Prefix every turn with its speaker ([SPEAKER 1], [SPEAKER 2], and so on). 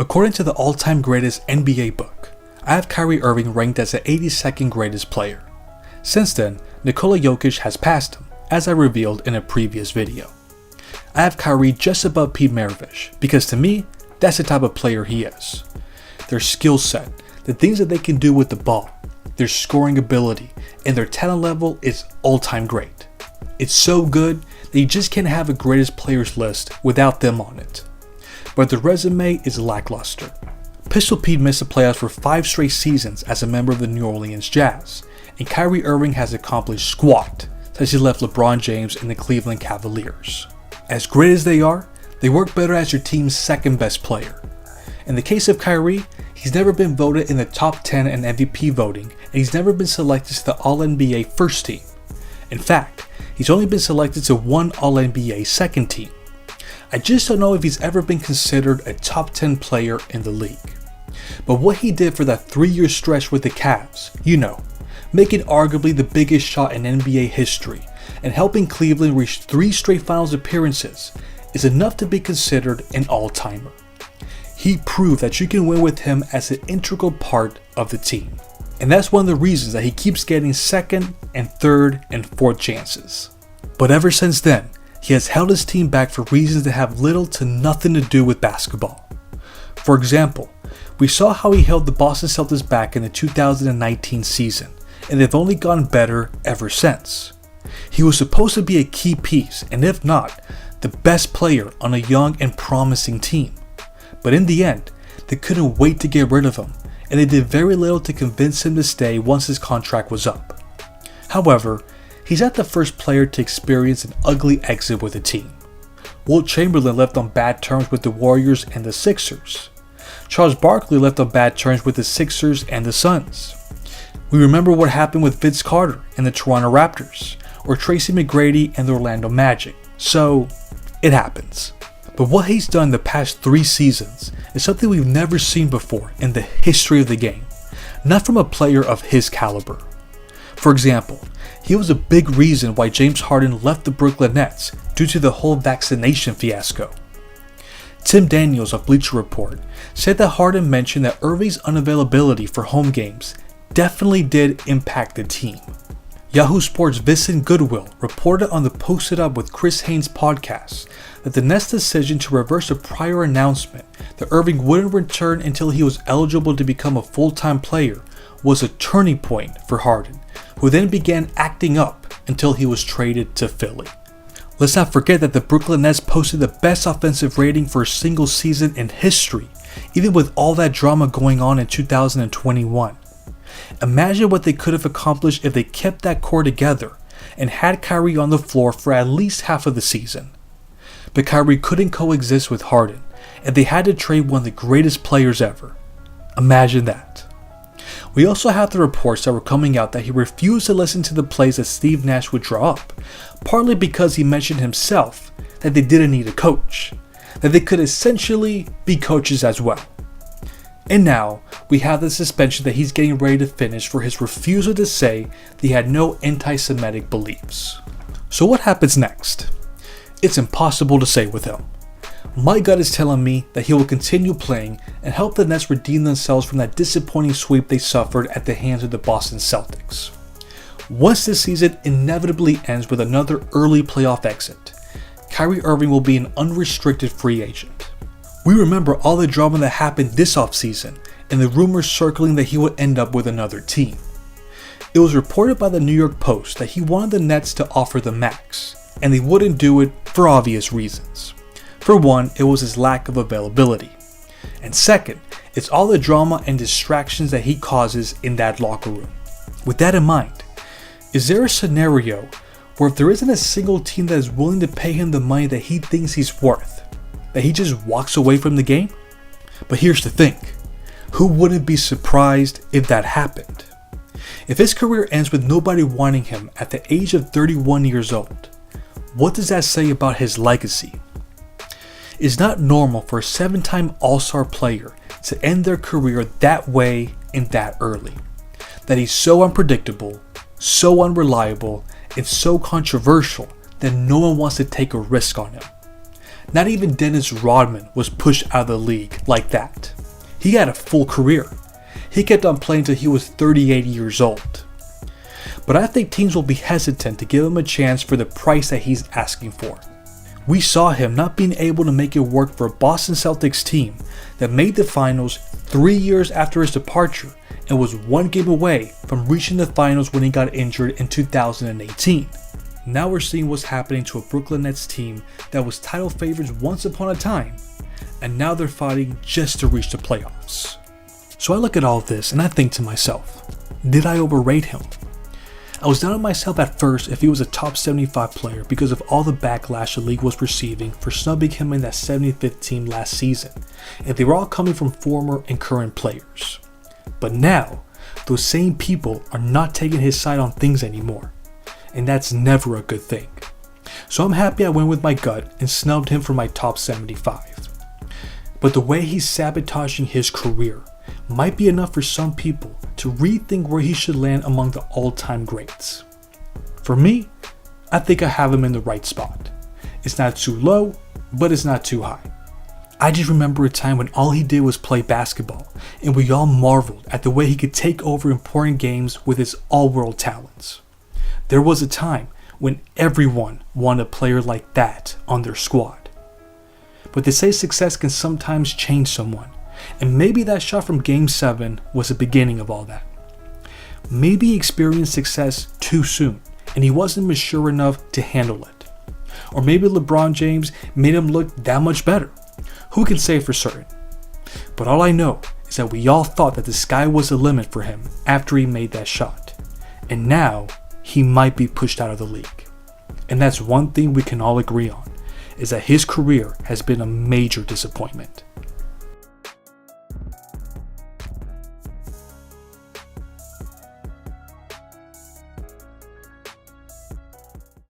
[SPEAKER 1] According to the all-time greatest NBA book, I have Kyrie Irving ranked as the 82nd greatest player. Since then, Nikola Jokic has passed him, as I revealed in a previous video. I have Kyrie just above Pete Maravich because to me, that's the type of player he is. Their skill set, the things that they can do with the ball, their scoring ability, and their talent level is all-time great. It's so good that you just can't have a greatest players list without them on it. But the resume is lackluster. Pistol Pete missed the playoffs for 5 straight seasons as a member of the New Orleans Jazz, and Kyrie Irving has accomplished squat since he left LeBron James and the Cleveland Cavaliers. As great as they are, they work better as your team's second best player. In the case of Kyrie, he's never been voted in the top 10 in MVP voting, and he's never been selected to the All-NBA first team. In fact, he's only been selected to one All-NBA second team. I just don't know if he's ever been considered a top 10 player in the league. But what he did for that 3-year stretch with the Cavs, making arguably the biggest shot in NBA history and helping Cleveland reach 3 straight finals appearances, is enough to be considered an all-timer. He proved that you can win with him as an integral part of the team. And that's one of the reasons that he keeps getting second and third and fourth chances. But ever since then, he has held his team back for reasons that have little to nothing to do with basketball. For example, we saw how he held the Boston Celtics back in the 2019 season, and they've only gotten better ever since. He was supposed to be a key piece, and if not, the best player on a young and promising team. But in the end, they couldn't wait to get rid of him, and they did very little to convince him to stay once his contract was up. However, he's not the first player to experience an ugly exit with a team. Wilt Chamberlain left on bad terms with the Warriors and the Sixers. Charles Barkley left on bad terms with the Sixers and the Suns. We remember what happened with Vince Carter and the Toronto Raptors, or Tracy McGrady and the Orlando Magic, so it happens. But what he's done the past 3 seasons is something we've never seen before in the history of the game, not from a player of his caliber. For example, he was a big reason why James Harden left the Brooklyn Nets due to the whole vaccination fiasco. Tim Daniels of Bleacher Report said that Harden mentioned that Irving's unavailability for home games definitely did impact the team. Yahoo Sports' Vincent Goodwill reported on the Posted Up with Chris Haynes podcast that the Nets' decision to reverse a prior announcement that Irving wouldn't return until he was eligible to become a full-time player was a turning point for Harden, who then began acting up until he was traded to Philly. Let's not forget that the Brooklyn Nets posted the best offensive rating for a single season in history, even with all that drama going on in 2021. Imagine what they could have accomplished if they kept that core together and had Kyrie on the floor for at least half of the season. But Kyrie couldn't coexist with Harden, and they had to trade one of the greatest players ever. Imagine that. We also have the reports that were coming out that he refused to listen to the plays that Steve Nash would draw up, partly because he mentioned himself that they didn't need a coach, that they could essentially be coaches as well. And now, we have the suspension that he's getting ready to finish for his refusal to say that he had no anti-Semitic beliefs. So what happens next? It's impossible to say with him. My gut is telling me that he will continue playing and help the Nets redeem themselves from that disappointing sweep they suffered at the hands of the Boston Celtics. Once this season inevitably ends with another early playoff exit, Kyrie Irving will be an unrestricted free agent. We remember all the drama that happened this offseason and the rumors circling that he would end up with another team. It was reported by the New York Post that he wanted the Nets to offer the max, and they wouldn't do it for obvious reasons. For one, it was his lack of availability. And second, it's all the drama and distractions that he causes in that locker room. With that in mind, is there a scenario where if there isn't a single team that is willing to pay him the money that he thinks he's worth, that he just walks away from the game? But here's the thing, who wouldn't be surprised if that happened? If his career ends with nobody wanting him at the age of 31 years old, what does that say about his legacy? It's not normal for a 7-time All-Star player to end their career that way and that early. That he's so unpredictable, so unreliable, and so controversial that no one wants to take a risk on him. Not even Dennis Rodman was pushed out of the league like that. He had a full career. He kept on playing until he was 38 years old. But I think teams will be hesitant to give him a chance for the price that he's asking for. We saw him not being able to make it work for a Boston Celtics team that made the finals 3 years after his departure and was one game away from reaching the finals when he got injured in 2018. Now we're seeing what's happening to a Brooklyn Nets team that was title favorites once upon a time, and now they're fighting just to reach the playoffs. So I look at all of this and I think to myself, did I overrate him? I was down on myself at first if he was a top 75 player because of all the backlash the league was receiving for snubbing him in that 75th team last season, and they were all coming from former and current players. But now, those same people are not taking his side on things anymore, and that's never a good thing. So I'm happy I went with my gut and snubbed him for my top 75. But the way he's sabotaging his career might be enough for some people to rethink where he should land among the all-time greats. For me, I think I have him in the right spot. It's not too low, but it's not too high. I just remember a time when all he did was play basketball, and we all marveled at the way he could take over important games with his all-world talents. There was a time when everyone wanted a player like that on their squad. But they say success can sometimes change someone, and maybe that shot from Game 7 was the beginning of all that. Maybe he experienced success too soon, and he wasn't mature enough to handle it. Or maybe LeBron James made him look that much better. Who can say for certain? But all I know is that we all thought that the sky was the limit for him after he made that shot. And now, he might be pushed out of the league. And that's one thing we can all agree on, is that his career has been a major disappointment.